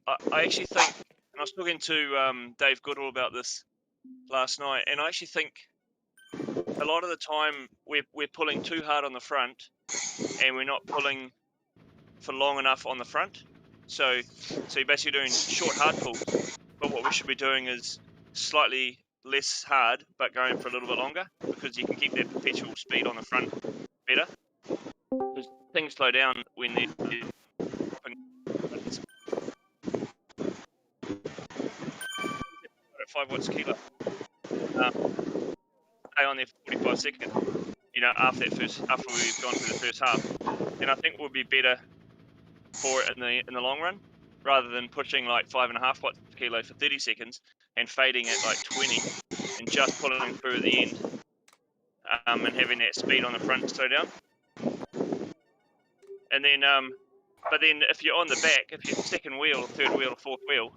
I actually think, and I was talking to Dave Goodall about this last night, and I actually think a lot of the time we're pulling too hard on the front, and we're not pulling for long enough on the front. So you're basically doing short hard pulls, but what we should be doing is slightly less hard, but going for a little bit longer, because you can keep that perpetual speed on the front better. Because things slow down when they're 5 watts a kilo. Stay on there for 45 seconds. After we've gone through the first half, and I think it would be better for it in the long run, rather than pushing like 5.5 watts per kilo for 30 seconds and fading at like 20 and just pulling through at the end, and having that speed on the front slow down. And then, but then if you're on the back, if you're second wheel, or third wheel, or fourth wheel,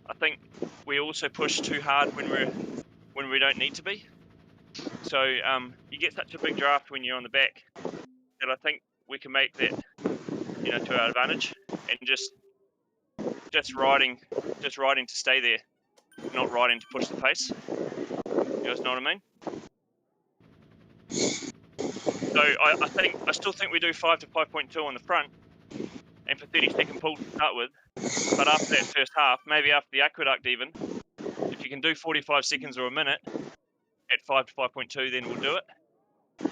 I think we also push too hard when we don't need to be. So you get such a big draft when you're on the back that I think we can make that, to our advantage, and just riding to stay there, not riding to push the pace. You guys know what I mean? So I still think we do 5 to 5.2 on the front, and for 30-second pull to start with. But after that first half, maybe after the aqueduct even, if you can do 45 seconds or a minute at 5 to 5.2, then we'll do it,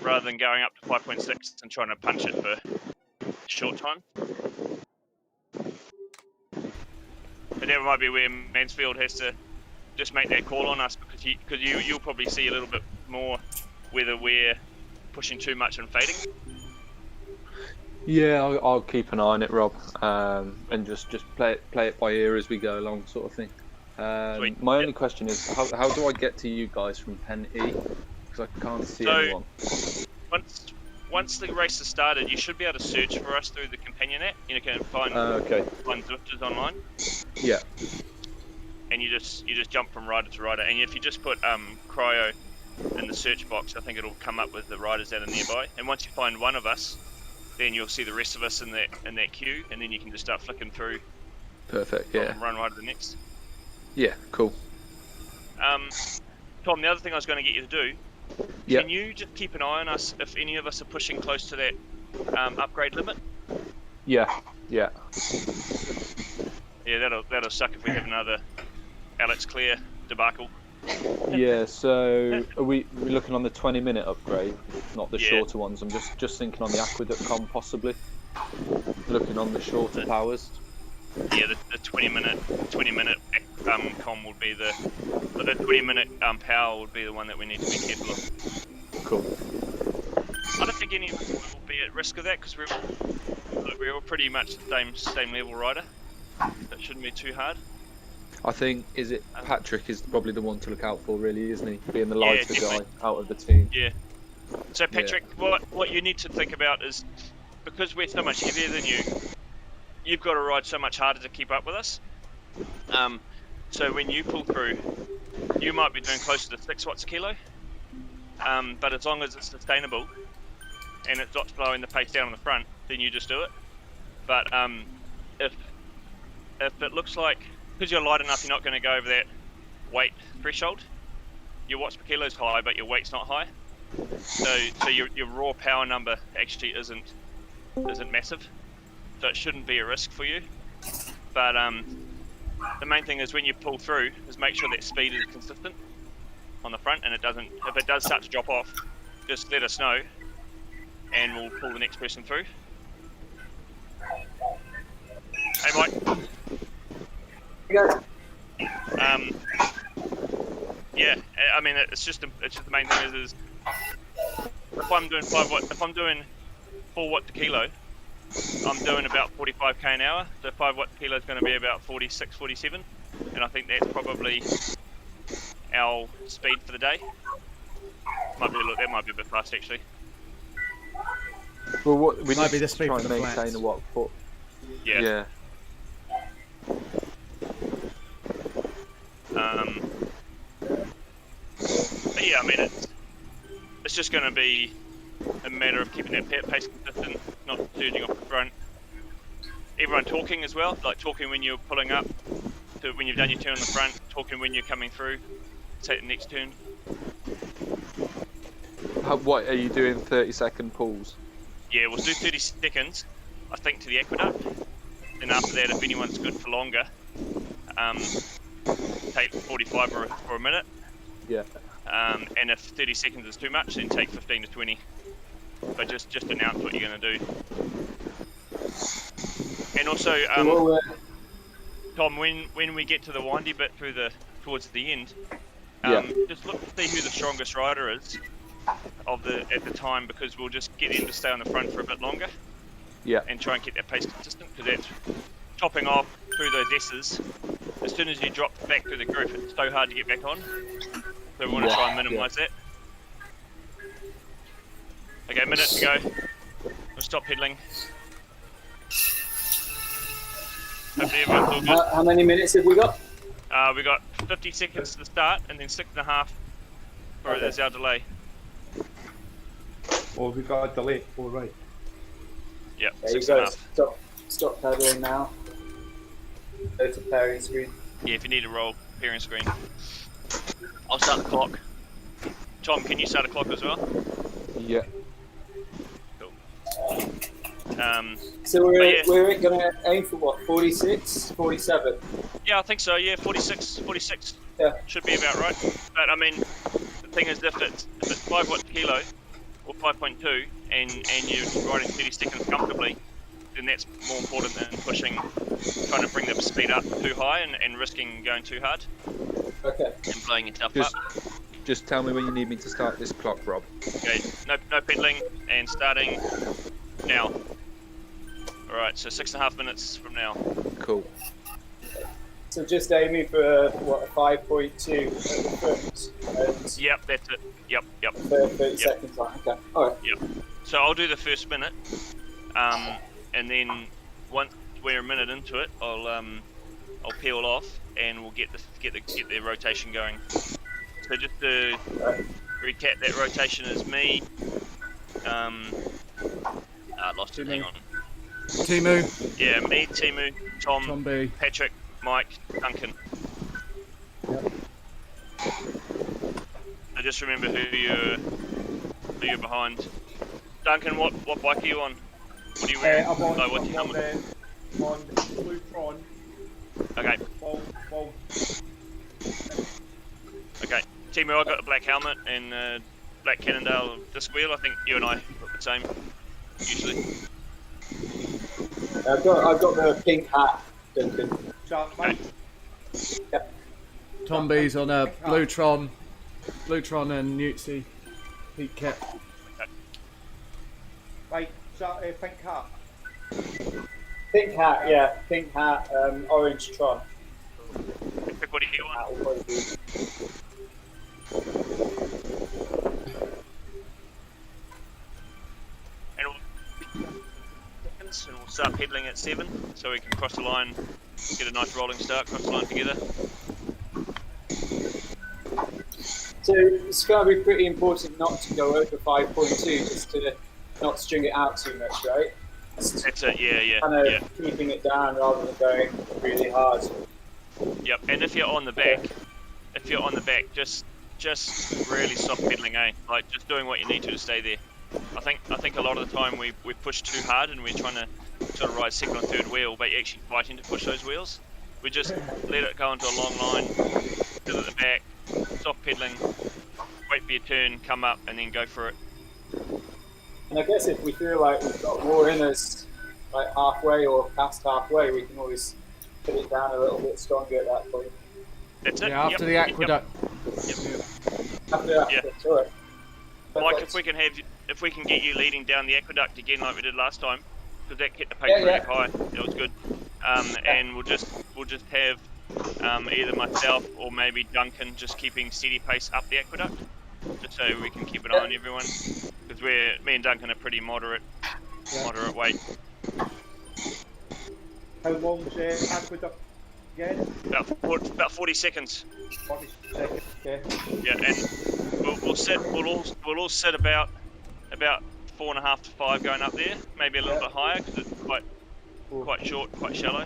rather than going up to 5.6 and trying to punch it for a short time. And that might be where Mansfield has to just make that call on us, because you'll probably see a little bit more whether we're pushing too much and fading. Yeah, I'll keep an eye on it, Rob, and just play it by ear as we go along, sort of thing. My only question is, how do I get to you guys from Pen E? Because I can't see anyone. Once the race has started, you should be able to search for us through the companion app. You can find Zwifters online. Yeah. And you just jump from rider to rider, and if you just put CRYO in the search box, I think it'll come up with the riders that are nearby. And once you find one of us, then you'll see the rest of us in that queue, and then you can just start flicking through. Perfect. Yeah. Run right to the next. Yeah. Cool. Tom, the other thing I was going to get you to do. Can you just keep an eye on us if any of us are pushing close to that upgrade limit? Yeah. Yeah. Yeah, that'll suck if we have another Alex Clear debacle. Yeah, so are we looking on the 20-minute upgrade, not the shorter ones? I'm just thinking on the Aqueduct com possibly. Looking on the shorter powers. Yeah, the 20-minute com would be the 20-minute power would be the one that we need to be careful of. Cool. I don't think any of us will be at risk of that, because we're all pretty much the same level rider. That shouldn't be too hard. I think Patrick is probably the one to look out for, really, isn't he? Being the lighter guy out of the team. Yeah. So Patrick, what you need to think about is, because we're so much heavier than you, you've got to ride so much harder to keep up with us. So when you pull through, you might be doing closer to 6 watts a kilo. But as long as it's sustainable and it's not slowing the pace down on the front, then you just do it. But if it looks like, because you're light enough, you're not going to go over that weight threshold. Your watts per kilo is high, but your weight's not high. So your raw power number actually isn't massive. So it shouldn't be a risk for you. But the main thing is when you pull through, is make sure that speed is consistent on the front, and if it does start to drop off, just let us know, and we'll pull the next person through. Hey, Mike. Yeah, I mean, it's just the main thing is if I'm doing 4 watts a kilo, I'm doing about 45k an hour. So 5 watts a kilo is going to be about 46, 47, and I think that's probably our speed for the day. That might be a bit fast actually. Well, what we might need be the to speed try for and the maintain flats. a watt foot. Yeah. But yeah, I mean, it's just going to be a matter of keeping that pace consistent, not surging off the front, everyone talking as well, like talking when you're pulling up, to when you've done your turn on the front, talking when you're coming through, take the next turn. What are you doing? 30-second pulls? Yeah, we'll do 30 seconds, I think, to the aqueduct. Then after that, if anyone's good for longer, take 45 for a minute. Yeah. And if 30 seconds is too much, then take 15 to 20. But just announce what you're going to do. And also, Tom, when we get to the windy bit towards the end, just look to see who the strongest rider is at the time, because we'll just get them to stay on the front for a bit longer. Yeah. And try and keep that pace consistent, because that's topping off through those S's. As soon as you drop back through the group, it's so hard to get back on. So we want to try and minimise that. Okay, a minute to go. We'll stop pedaling. Hopefully everyone's all good. How many minutes have we got? We got 50 seconds to the start, and then 6.5 as our delay. Oh, we got a delay. All right. Yep, There you go. Stop pedaling now. Go to pairing screen. Yeah, if you need to roll pairing screen. I'll start the clock. Tom, can you start a clock as well? Yeah. Cool. So we're going to aim for what, 46, 47? Yeah, I think so. Yeah, 46 Yeah. should be about right. But I mean, the thing is, if it's 5 watts kilo or 5.2, and you're riding 30 seconds comfortably, then that's more important than trying to bring the speed up too high and risking going too hard. Okay. And blowing yourself up. Just tell me when you need me to start this clock, Rob. Okay, no pedaling, and starting now. Alright, so 6.5 minutes from now. Cool. So just aiming for what, a 5.2 at the front. Yep, that's it. Yep. 30 seconds line. Okay. All right. Yep. So I'll do the first minute, and then once we're a minute into it, I'll peel off, and we'll get the rotation going. So just to recap, that rotation is me. Lost it. Hang on. Teemu. Yeah, me, Teemu, Tom B. Patrick, Mike, Duncan. Yep. So just remember who you're behind. Duncan, what bike are you on? What are you wearing? I'm on, what's your helmet? on the blue Tron. Okay. Ball. Okay. Teemu, I got a black helmet and black Cannondale disc wheel. I think you and I look the same usually. I've got the pink hat, Duncan. Okay. Yep. Tom B's on a Bluetron and Newtsy Heat Kit. Okay. Right, so pink hat. Pink hat, yeah. Pink hat, orange Tron. Patrick, what do you That want? will probably be. And we'll start pedaling at 7, so we can cross the line, get a nice rolling start, cross the line together. So it's going to be pretty important not to go over 5.2, just to not string it out too much, right? That's it, yeah. Kind of keeping it down rather than going really hard. Yep, and if you're on the back, just really soft pedaling, like just doing what you need to stay there. I think a lot of the time we push too hard and we're trying to sort of ride second or third wheel, but you're actually fighting to push those wheels. We just let it go into a long line, sit at the back, soft pedaling, wait for your turn, come up, and then go for it. And I guess if we feel like we've got more in us, like halfway or past halfway, we can always put it down a little bit stronger at that point. That's it. Yeah, after the aqueduct. Yep. After that, Yeah. that's all right. Mike, if we can get you leading down the aqueduct again like we did last time, because that kept the pace Yeah, really yeah. high. That was good. And we'll just have either myself or maybe Duncan just keeping steady pace up the aqueduct, just so we can keep an eye on everyone. Because me and Duncan are pretty moderate weight. How long's aqueduct again? About 40 seconds. 40 seconds, okay. Yeah, and we'll all sit about 4.5 to 5 going up there, maybe a little bit higher because it's quite short, quite shallow.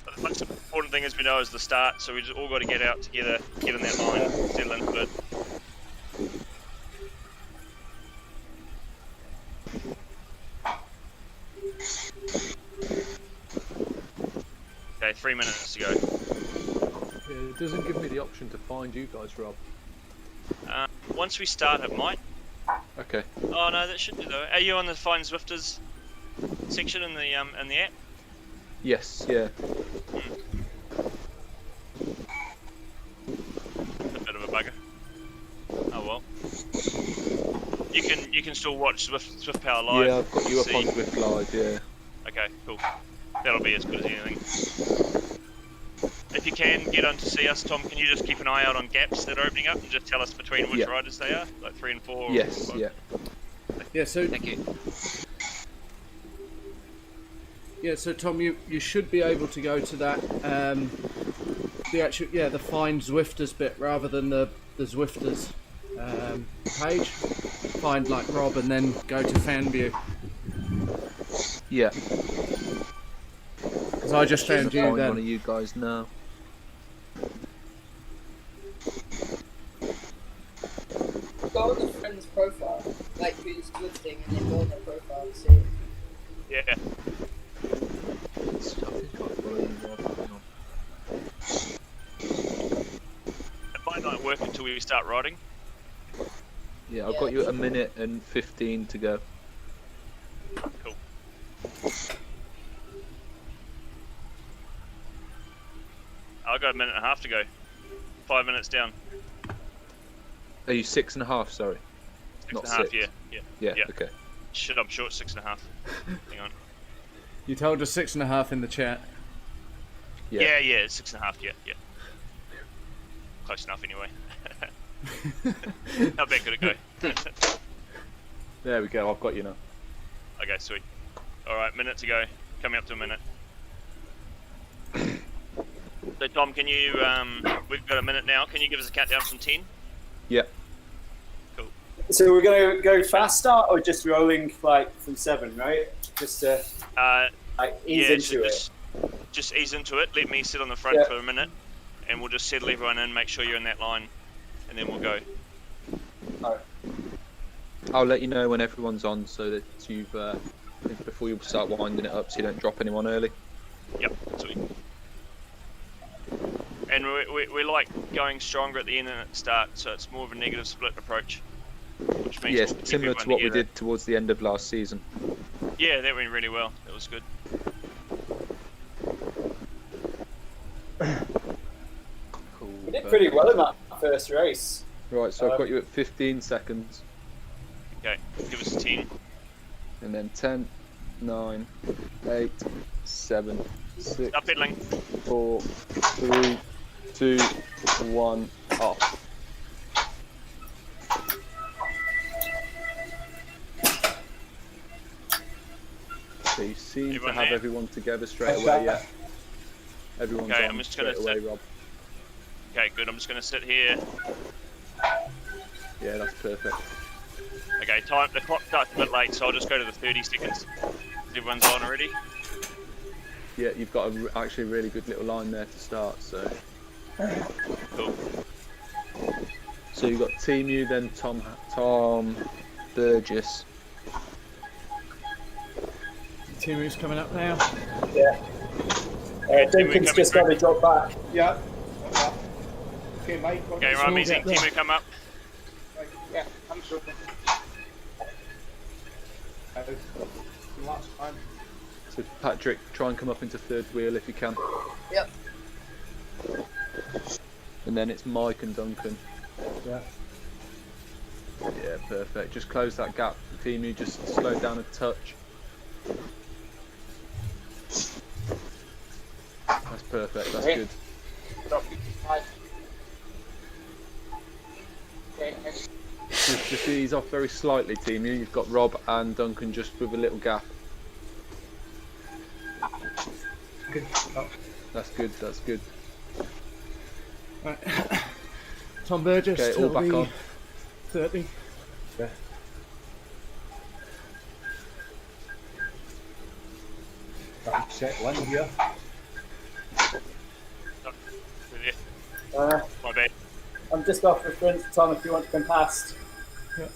But the most important thing, as we know, is the start. So we just all got to get out together, get in that line, settle into it. Okay, 3 minutes to go. Yeah, it doesn't give me the option to find you guys, Rob. Once we start, it might. Okay. Oh no, that should do though. Are you on the Find Zwifters section in the app? Yes, yeah. A bit of a bugger. Oh well. You can still watch Zwift Power Live. Yeah, I've got you up on Zwift Live, yeah. Okay, cool. That'll be as good as anything. If you can get on to see us, Tom, can you just keep an eye out on gaps that are opening up and just tell us between which riders they are, like 3 and 4? Yes, or yeah. Yeah, so Thank you. yeah, so Tom, you should be able to go to that the Find Zwifters bit rather than the Zwifters page. Find like Rob and then go to fan view. Yeah. Because I just found you Find then. one of you guys now. Go on the friend's profile, like who's lifting, and then go on their profile and see. Yeah. I think I follow you, Rob. Hang on. It might not work until we start riding. Yeah, I've got you at 1 minute and 15 to go. Cool. I've got 1.5 minutes to go. 5 minutes down. Are you 6.5? Sorry. 6.5, yeah. Yeah, okay. Shit, I'm short 6.5. Hang on. You told us 6.5 in the chat. Yeah, 6.5, yeah. Close enough anyway. How bad could it go? There we go, I've got you now. Okay, sweet. Alright, minute to go. Coming up to a minute. So Tom, can you, we've got a minute now, can you give us a countdown from 10? Yeah. Cool. So we're going to go fast start or just rolling like from 7, right? Just to like ease into it. Just ease into it. Let me sit on the front for a minute, and we'll just settle everyone in, make sure you're in that line, and then we'll go. Alright. I'll let you know when everyone's on so that you've, before you start winding it up so you don't drop anyone early. Yep, sweet. And we like going stronger at the end than at the start, so it's more of a negative split approach. Which means Yes, we'll keep similar to everyone what we together. did towards the end of last season. Yeah, that went really well. That was good. Cool. We did pretty well in that first race. Right, so I've got you at 15 seconds. Okay, give us a 10. And then 10, 9, 8, 7, 6, Stop pedaling. 4, 3, 2, 1, off. So you seem Everyone to have there? everyone together straight away, yeah? Everyone's Okay, on I'm just gonna straight away, sit. Rob. Okay, good. I'm just going to sit here. Yeah, that's perfect. Okay, time. The clock starts a bit late, so I'll just go to the 30 seconds. Everyone's on already. Yeah, you've got actually a really good little line there to start, so... Cool. So you've got Teemu, then Tom Burgess. Teemu's coming up now. Yeah. Duncan's just got to drop back. Yeah. Okay, Mike. Okay, right, amazing. Teemu, come up. Yeah, I'm sure. Last time. So Patrick, try and come up into third wheel if you can. Yep. And then it's Mike and Duncan. Yeah. Yeah, perfect. Just close that gap. Teemu, just slow down a touch. That's perfect, that's good. Just ease off very slightly, Teemu. You've got Rob and Duncan just with a little gap. Good. That's good, that's good. Right. Tom Burgess, Okay, all till back the on. 30. Yeah. Right, settle in here. My bad. I'm just off the front, Tom, if you want to come past. Yeah.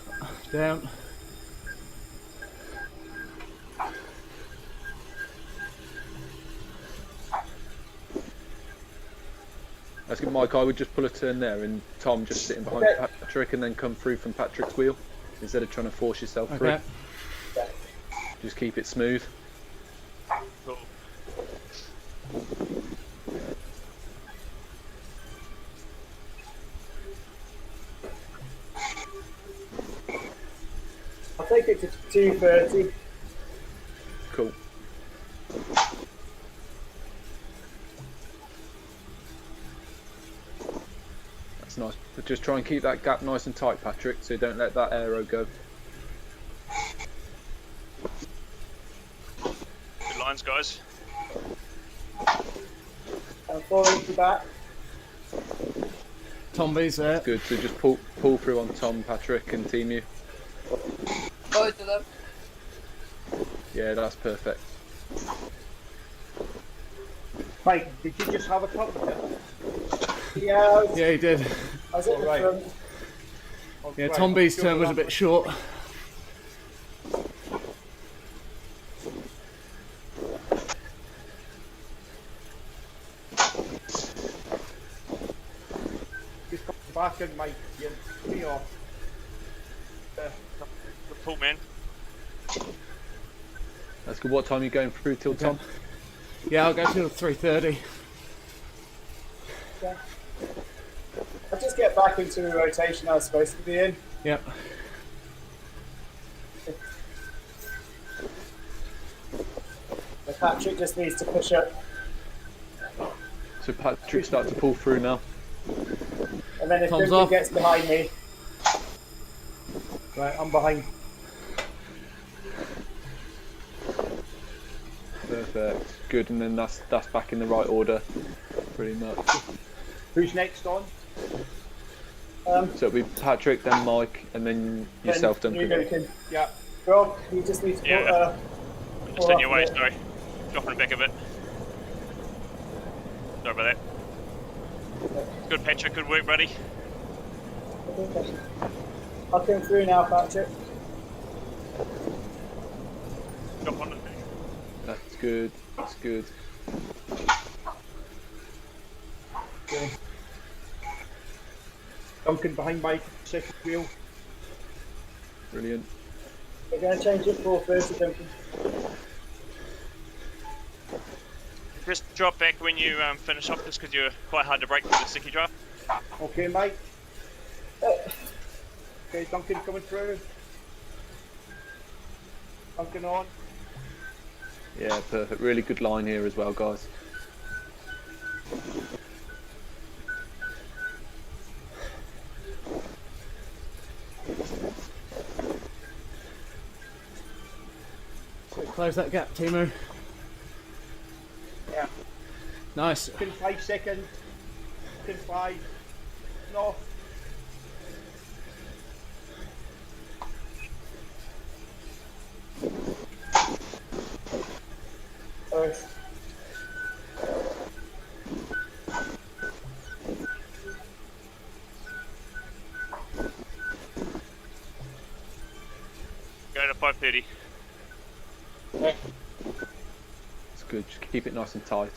Down. That's good, Mike. I would just pull a turn there, and Tom just sitting behind Okay. Patrick, and then come through from Patrick's wheel instead of trying to force yourself through. Okay. Just keep it smooth. Cool. I'll take it to 2:30. Cool. That's nice. But just try and keep that gap nice and tight, Patrick, so don't let that aero go. Good lines, guys. I'm falling to back. Tom B's there. Good. So just pull through on Tom, Patrick, and Teemu. Both of them. Yeah, that's perfect. Mike, did you just have a couple of it? Yeah, I was, Yeah, he did. I was at the Alright. front. Yeah, Tom B's turn was a bit short. Just come back in, Mike. You're me off. Good pull, man. That's good. What time are you going through till, Tom? Yeah, I'll go till 3:30. Yeah. I'll just get back into the rotation I was supposed to be in. Yep. But Patrick just needs to push up. So Patrick start to pull through now. And then if Tom's Duncan off. gets behind me, Right, I'm behind. Perfect. Good, and then that's back in the right order, pretty much. Who's next on? So it'll be Patrick, then Mike, and then yourself, then you Duncan. Duncan. Yeah. Rob, you just need to Yeah. pull Just in your off way, a bit. sorry. Dropping it back a bit. Sorry about that. Good, Patrick. Good work, buddy. I'll come through now, Patrick. Drop on it. That's good. That's good. Okay. Duncan behind Mike, second wheel. Brilliant. We're going to change it 4:30, Duncan. Just drop back when you finish off, just because you're quite hard to break with the sticky drop. Okay, Mike. Okay, Duncan coming through. Duncan on. Yeah, perfect. Really good line here as well, guys. So close that gap, Teemu. Yeah. Nice. Duncan 5 seconds. Duncan 5. No. Sorry. Go to 5:30. It's good. Just keep it nice and tight.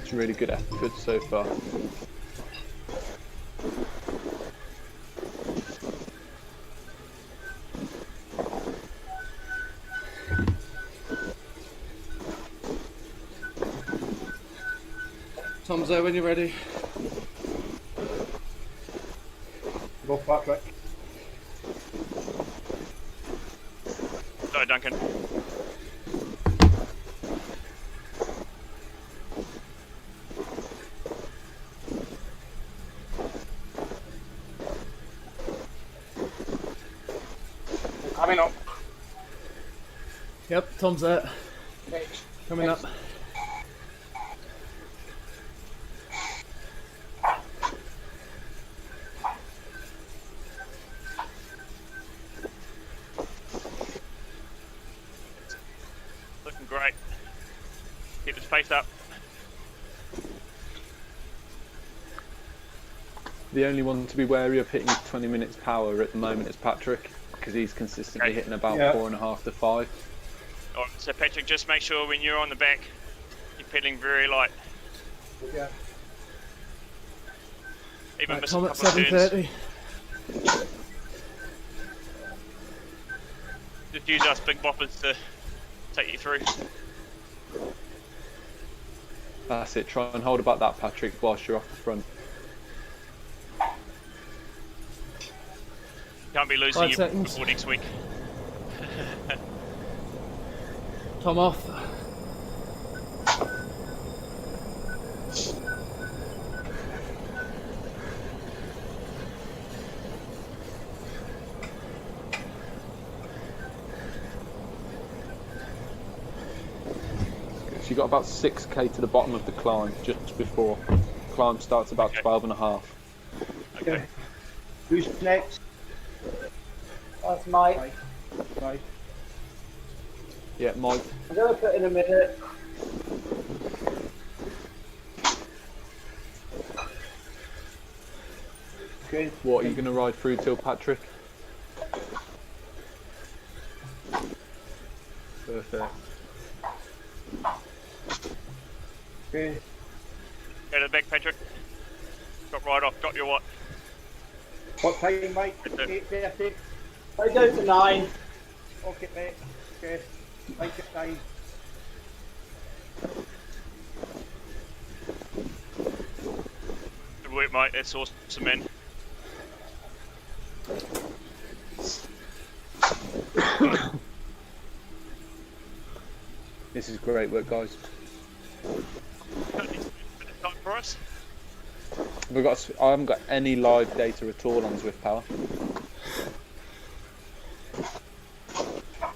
It's a really good effort so far. Tom's there when you're ready. Go Patrick. Sorry, Duncan. Coming up. Yep, Tom's there. Okay. Coming up. Looking great. Keep his pace up. The only one to be wary of hitting 20 minutes power at the moment is Patrick, because he's consistently hitting about 4.5 to 5. Alright, so Patrick, just make sure when you're on the back, you're pedaling very light. Yeah. Even Right, miss Tom a at couple of turns. 7:30. Just use us big boppers to take you through. That's it, try and hold about that, Patrick, whilst you're off the front. Can't be losing 5 you seconds. before next week. Tom off. So you got about 6k to the bottom of the climb, just before. Climb starts about 12.5. Okay. Who's next? That's Mike. Right. Yeah, Mike. I'm going to put in a minute. Okay. What, are you going to ride through till Patrick? Perfect. Okay. Go to the back, Patrick. Got right off, got your what? What time, Mike? Good then. 8:30. I go to 9. Okay, mate. Okay. Mike at 9. Good work, mate. That's awesome, man. This is great work, guys. Got any time for us? I haven't got any live data at all on Zwift Power.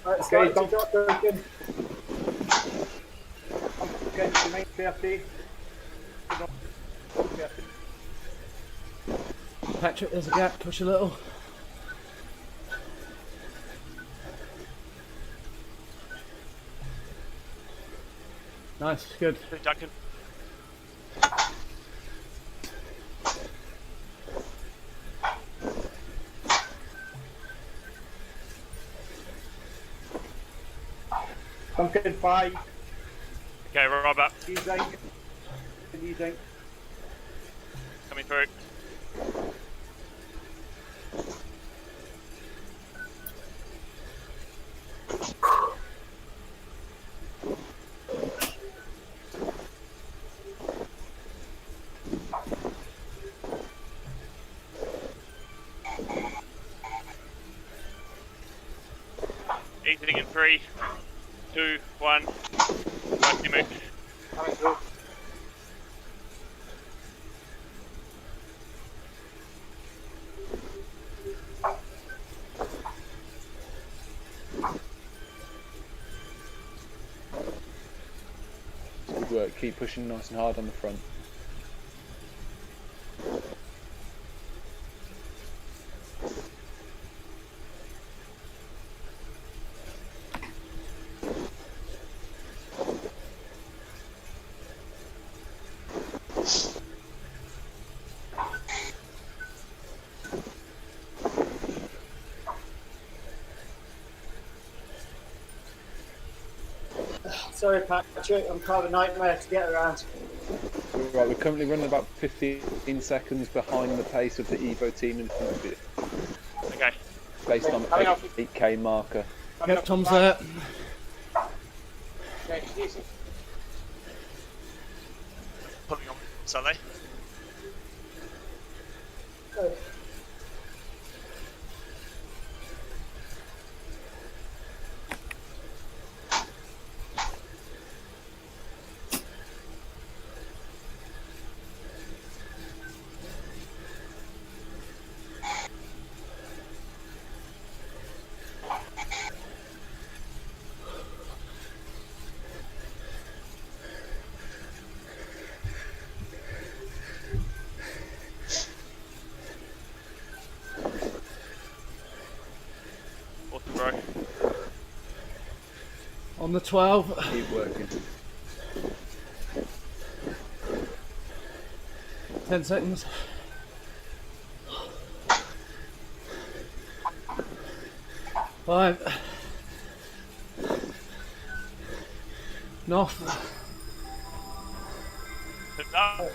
Right, Okay, start to drop, Duncan. Okay, 9:30. Patrick, there's a gap. Push a little. Nice, good. Hey, Duncan. Duncan 5. Okay, Rob up. He's out. He's out. Coming through. Exiting in 3, 2, 1. Right, Teemu. Coming through. Good work, keep pushing nice and hard on the front. Sorry, Patrick, I'm kind of a nightmare to get around. Right, we're currently running about 15 seconds behind the pace of the Evo team in front of you, Okay. based on the 8k marker. Yep, Tom's there. Okay, easy. Pulling on Sunday. Oh. On the 12. Keep working. 10 seconds. Five. Off. No.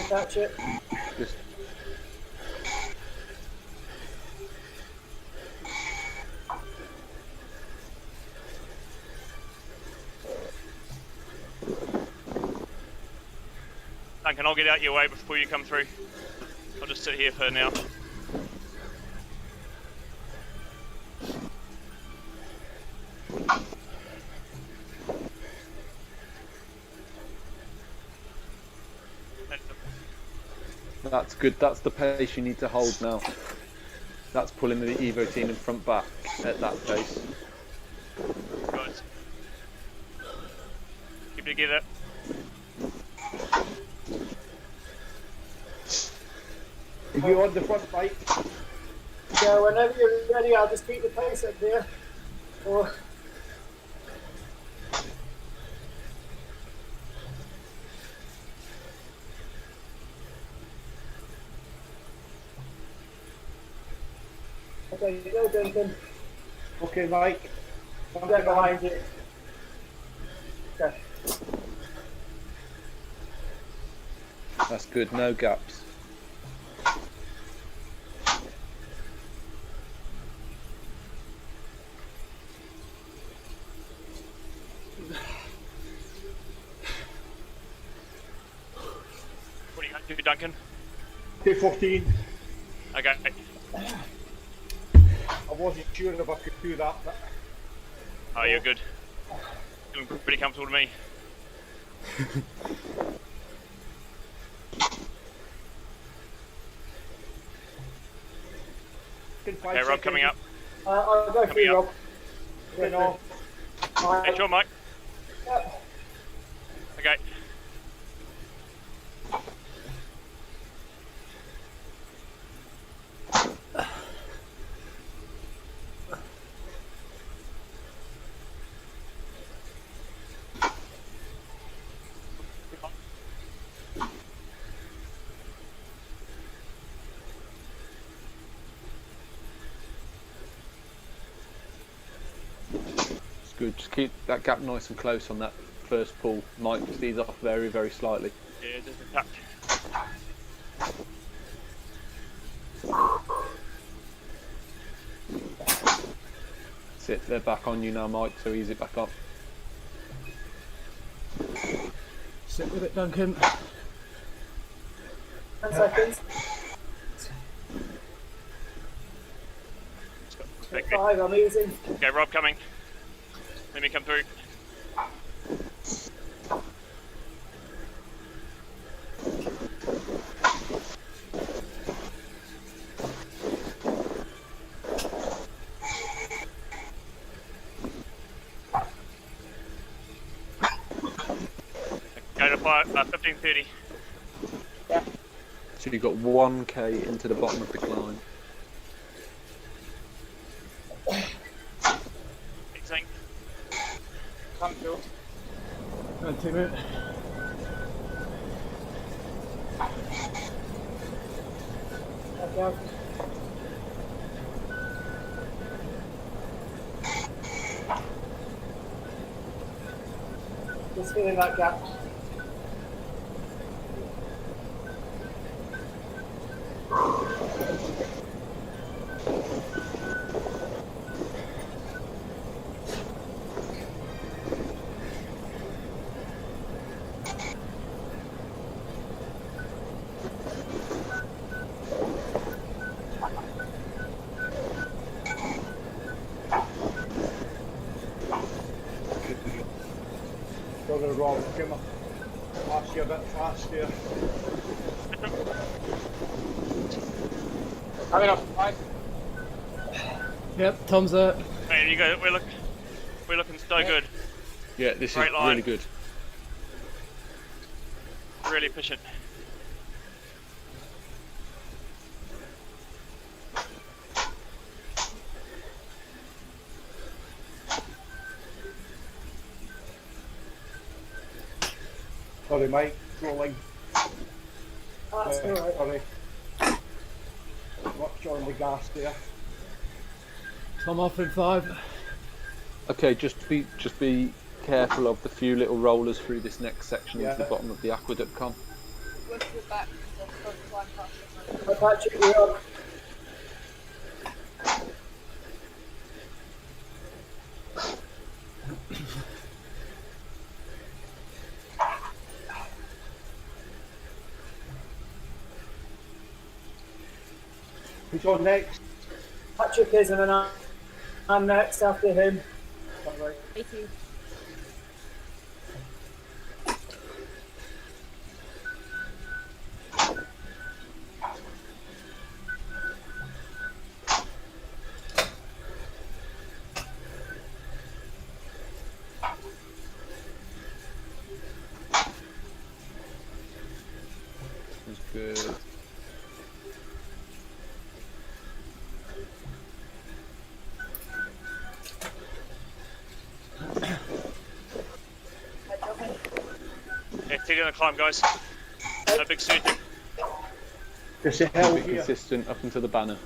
Catch it. Just Duncan, I'll get out your way before you come through. I'll just sit here for now. That's good. That's the pace you need to hold now. That's pulling the Evo team in front back at that pace. Guys, keep it together. Are you on the front bike? Yeah, whenever you're ready, I'll just keep the pace up there. Or okay, you go, Duncan. Okay, Mike. Get behind you. Okay. That's good. No gaps. What are you going to do, Duncan? 2:14. Okay. I wasn't sure if I could do that, but Oh, you're good. Feeling pretty comfortable to me. Okay, Rob coming up. I'll go for Coming you, up. Rob. you know, Hey, sure, Mike. Yep. Okay. It's good. Just keep that gap nice and close on that first pull. Mike, just ease off very, very slightly. Yeah, just a touch. That's it. They're back on you now, Mike. So ease it back up. Sit with it, Duncan. 10 seconds. Okay, 5, I'm easing. okay, Rob coming. Let me come through. Go to 15:30. So you've got 1k into the bottom of the climb. Easing. Come through. Go on, Teemu. Okay. Just feeling that gap. brother Rob, come on. Pass you a bit fast here. Coming up, right? Yep, Tom's there. There you go. We're looking so good. Yeah, this Great is line. really good. Really push it. Sorry, Mike. Rolling. That's alright. Sorry. Watch on the gas there. Tom off in 5. Okay, just be careful of the few little rollers through this next section into the bottom of the aqueduct con. Go to the back, so front flag past the front. Patrick, you're up. Who's on next? Patrick is, and then I'm next after him. Right. Thank you. This is good. Yeah, taking the climb, guys. No big surging. Just a Keep hell it here. consistent up into the banner.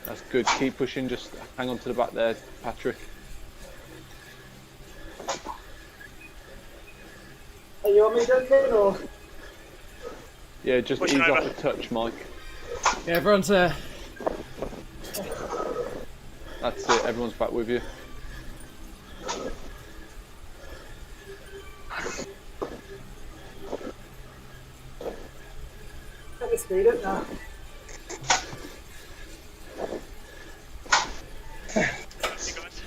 That's good. Keep pushing. Just hang on to the back there, Patrick. Are you on me, Duncan, or? Yeah, just Pushing ease over. off a touch, Mike. Yeah, everyone's there. That's it. Everyone's back with you. Let me speed it now. See you guys.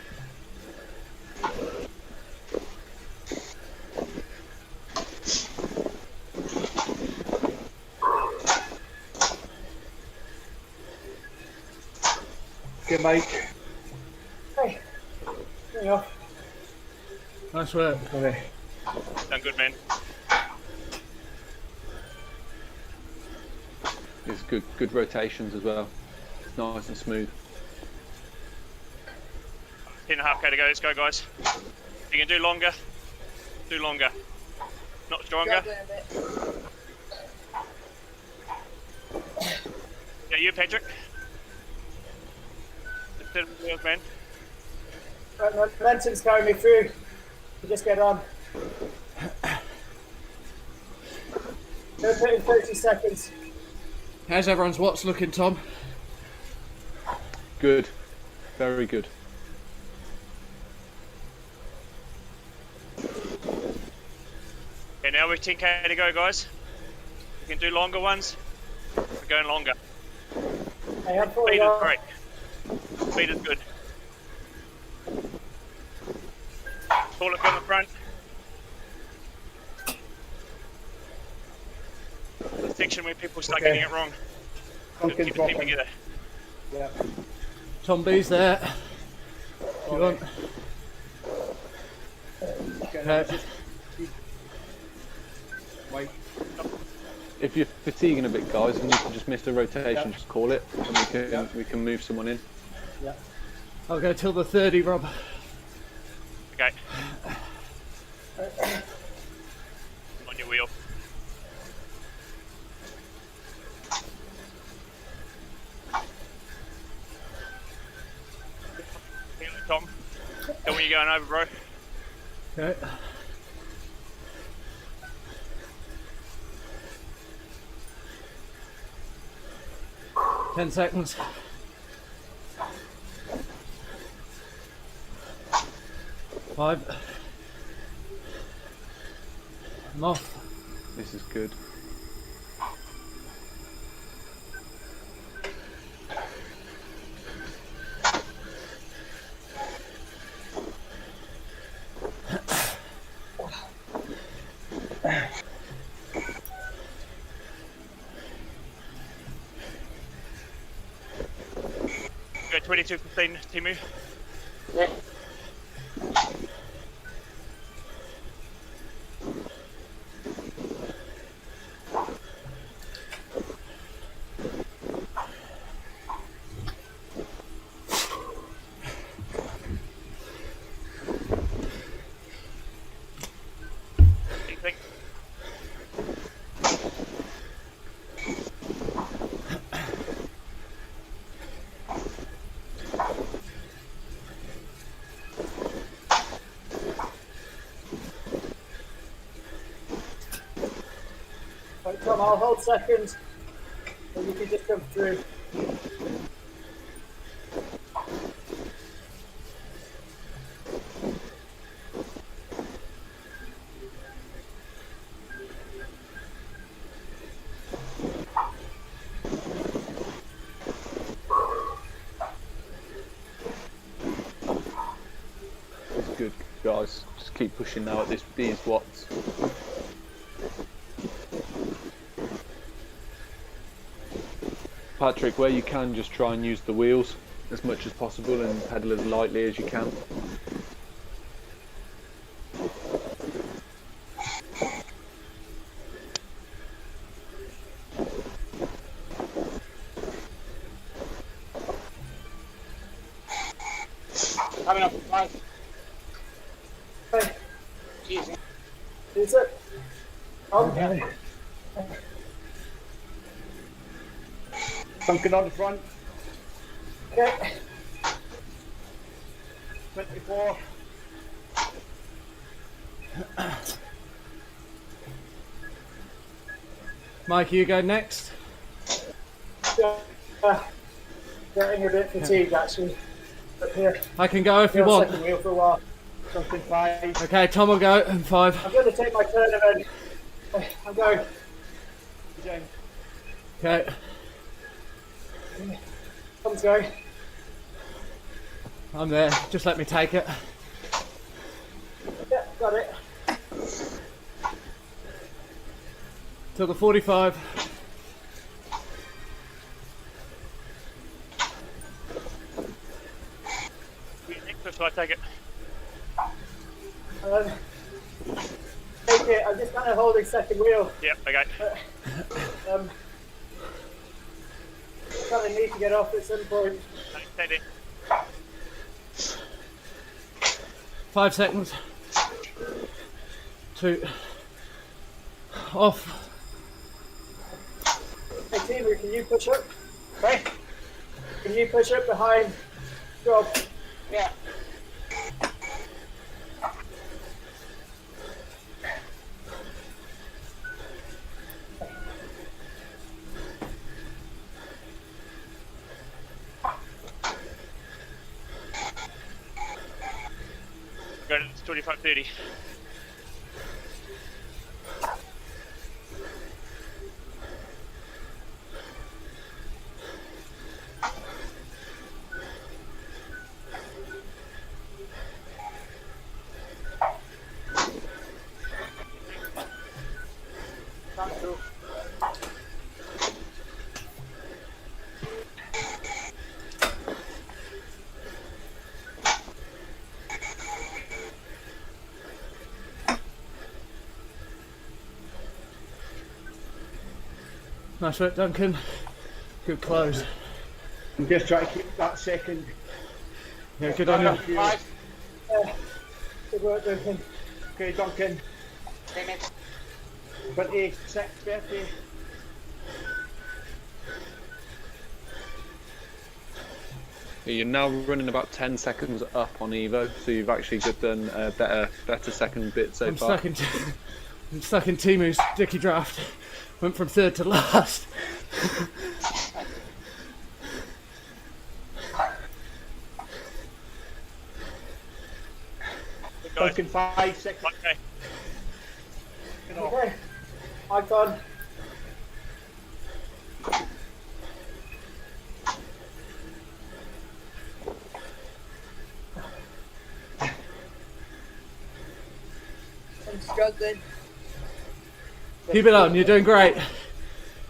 Okay, Mike. Hey. There you go. Nice work. Okay. Done good, man. It's good rotations as well. It's nice and smooth. 10.5k to go. Let's go, guys. You can do longer. Do longer. Not stronger. Juggling a bit. Yeah, you, Patrick. Just did it, man. Right, momentum's carrying me through. You just get on. Gonna put in 30 seconds. How's everyone's watts looking, Tom? Good. Very good. Okay, now we're 10k to go, guys. We can do longer ones. We're going longer. Hey, I'm Speed is great. Speed is good. Pull it on the front. The section where people start getting it wrong. Just Duncan keep the team dropping. together. Yeah. Tom B's there. If you want. Okay. Mike. If you're fatiguing a bit, guys, and you can just miss a rotation, just call it, and we can move someone in. Yeah. I'll go till the 30, Rob. Okay. On your wheel. Feel it, Tom. Tell me you're going over, bro. Okay. Ten seconds. 5. I'm off. This is good. 22.15, Teemu. Yeah. What do you think? Right, Tom, I'll hold second, and you can just come through. It's good, guys. Just keep pushing now at these watts. Patrick, where you can, just try and use the wheels as much as possible and pedal as lightly as you can. Coming up, fine. Hey. Easy. Is it? Okay. Duncan on the front. Okay. 24. Mike, you go next. Getting a bit fatigued actually. Up here. I can go if you want. Second wheel for a while. Duncan 5. Okay, Tom will go and 5. I'm going to take my turn and then I'm going. Okay. Tom's going. I'm there. Just let me take it. Yeah, got it. Till the 45. So I take it. Take it. I'm just kind of holding second wheel. Yep, okay. Kind of need to get off at some point. Take it. 5 seconds. 2. Off. Hey, Teemu, can you push up? Hey, can you push up behind Rob? Yeah. Go to 25.30. Nice work, Duncan. Good close. I'm just trying to keep that second. Yeah, good on you. Good work, Duncan. Okay, Duncan. 26, 30. You're now running about 10 seconds up on Evo, so you've actually done a better second bit so far. I'm stuck in Teemu's dicky draft. Went from 3rd to last. Duncan 5, 6. Okay. Okay, I'm done. I'm struggling. Keep it on, you're doing great.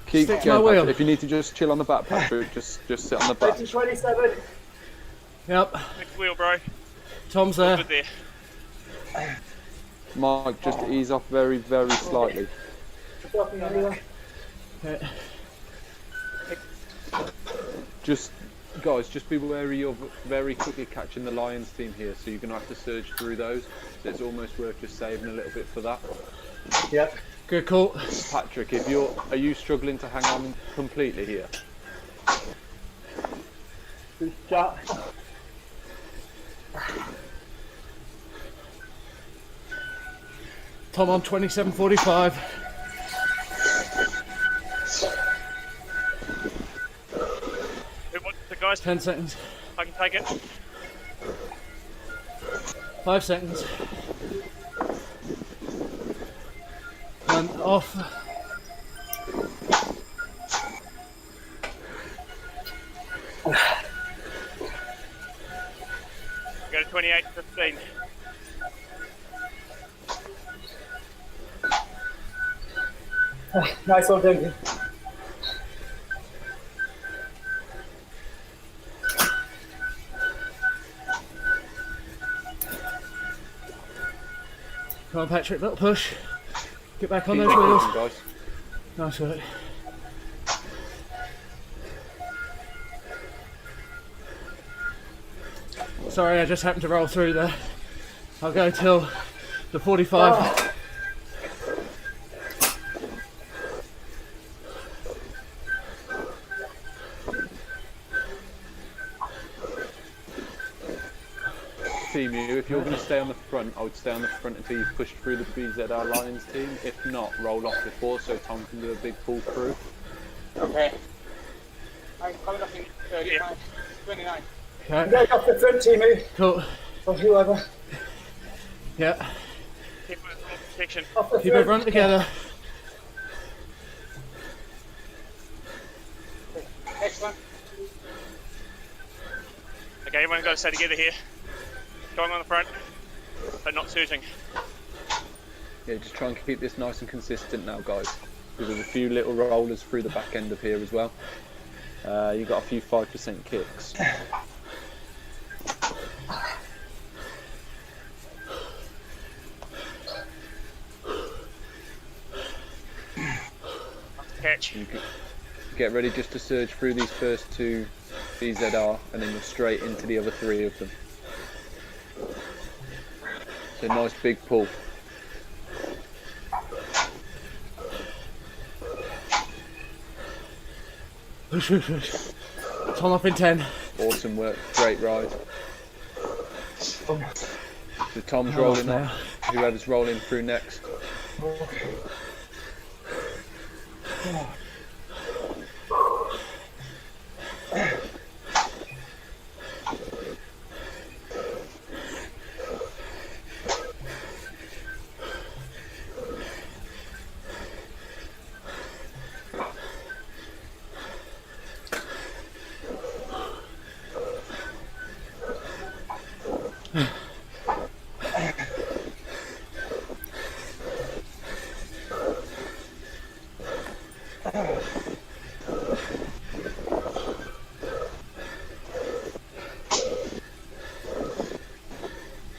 Keep Stick to my going, wheel. Patrick. If you need to just chill on the back, Patrick, just sit on the back. 27. Yep. Next wheel, bro. Tom's All there. good there. Mike, just ease off very, very slightly. Okay. Just, guys, just be wary of very quickly catching the Lions team here, so you're going to have to surge through those. So it's almost worth just saving a little bit for that. Yep. Good call. Patrick, are you struggling to hang on completely here? Good shot. Tom on 27:45. Who wants the guys? 10 seconds. I can take it. 5 seconds. And off. Go to 28:15. Nice one, Duncan. Come on, Patrick, little push. Get back on Keep those wheels. pushing, guys. Nice work. Sorry, I just happened to roll through there. I'll go till the 45. Oh. Teemu, if you're going to stay on the front, I would stay on the front until you've pushed through the BZR Lions team. If not, roll off before so Tom can do a big pull through. Okay. I'm coming up in 39, 29. Okay, Get off the front, Teemu, cool. or whoever. Yeah, Keep it protection. Off the keep it run together. Next one. Okay, everyone got to stay together here. Going on the front, but not surging. Yeah, just try and keep this nice and consistent now, guys. Because there's a few little rollers through the back end of here as well. You've got a few 5% kicks. Catch. You can get ready just to surge through these first two BZR and then you're straight into the other three of them. So nice big pull. Push, push, push. Tom up in 10. Awesome work, great ride. So Tom's Hell rolling off up, whoever's rolling through next.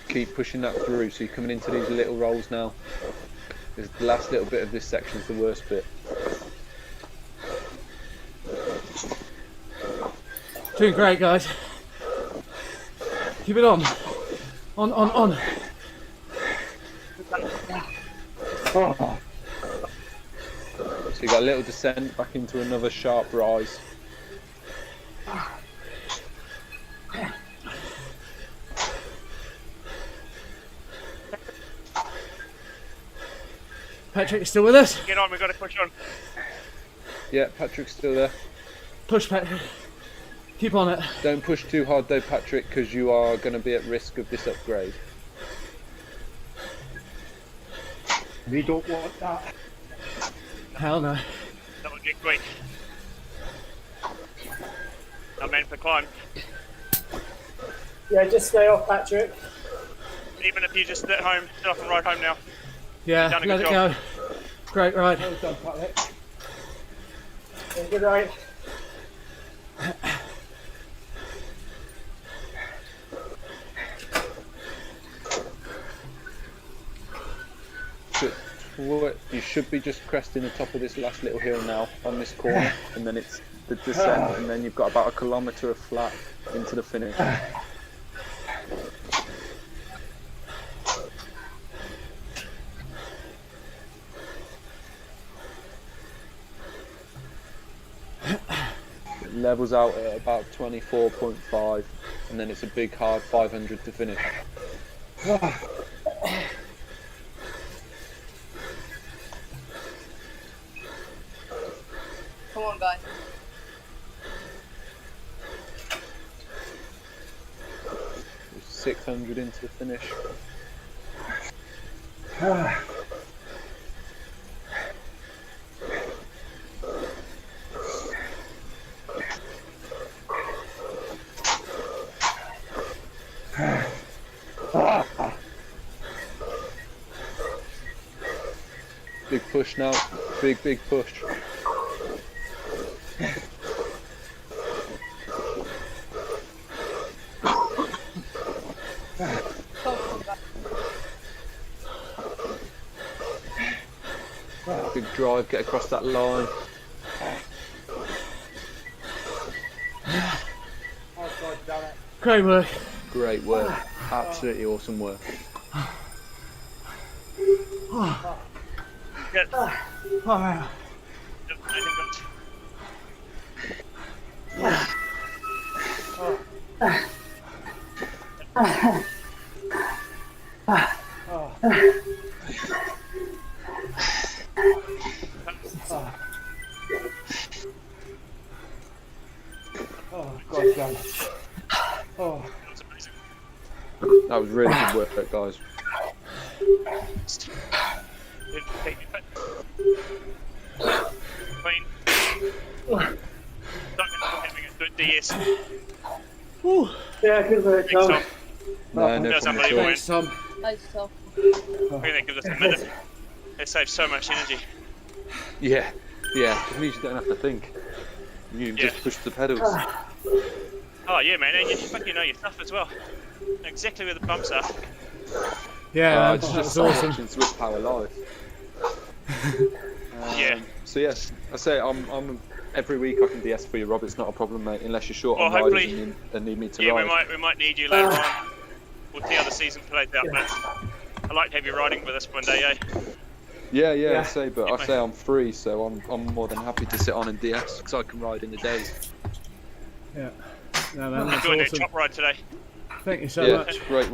Keep pushing that through, so you're coming into these little rolls now. The last little bit of this section is the worst bit. Doing great, guys. Keep it on. On. So you got a little descent back into another sharp rise. Patrick, you still with us? Get on, we've got to push on. Yeah, Patrick's still there. Push, Patrick. Keep on it. Don't push too hard though, Patrick, because you are going to be at risk of this upgrade. We don't want that. Hell no. That would get quick. Not meant for climb. Yeah, just stay off, Patrick. Even if you just sit home, sit off and ride home now. Yeah, Done a let good it job. go. Great ride. Well done, Patrick. Yeah, good ride. You should be just cresting the top of this last little hill now on this corner, and then it's the descent, and then you've got about 1 kilometre of flat into the finish. It levels out at about 24.5, and then it's a big hard 500 to finish. Come on, guys. 600 into the finish. Big push now. Big push. Big drive, get across that line. Oh god damn it. Great work. Great work. Absolutely awesome work. Good. Oh, man. Oh god damn it. Oh. That was really good work, guys. Clean. Having a good DS. Yeah, good work, Thanks, Tom. Tom. No, no That was problem at unbelievable, all. man. Thanks, Tom. Nice stuff. I think that gives us a minute. It saves so much energy. Yeah, it means you don't have to think. You can just push the pedals. Oh yeah, man, and you fucking know your stuff as well. Know exactly where the bumps are. Yeah, It's that just was awesome. watching Zwift Power live. Yeah. So yes, I say I'm every week I can DS for you, Rob. It's not a problem, mate. Unless you're short Well, on riders hopefully- and need me to Yeah, ride. we might need you later on. We'll see how the season plays out, but I'd like to have you riding with us one day, eh? Yeah, I say, but Yeah, I say I'm free, so I'm more than happy to sit on and DS because I can ride in the days. Yeah. No, man, I'm that's doing a awesome. chop ride today. Thank you so Yeah, much. great work.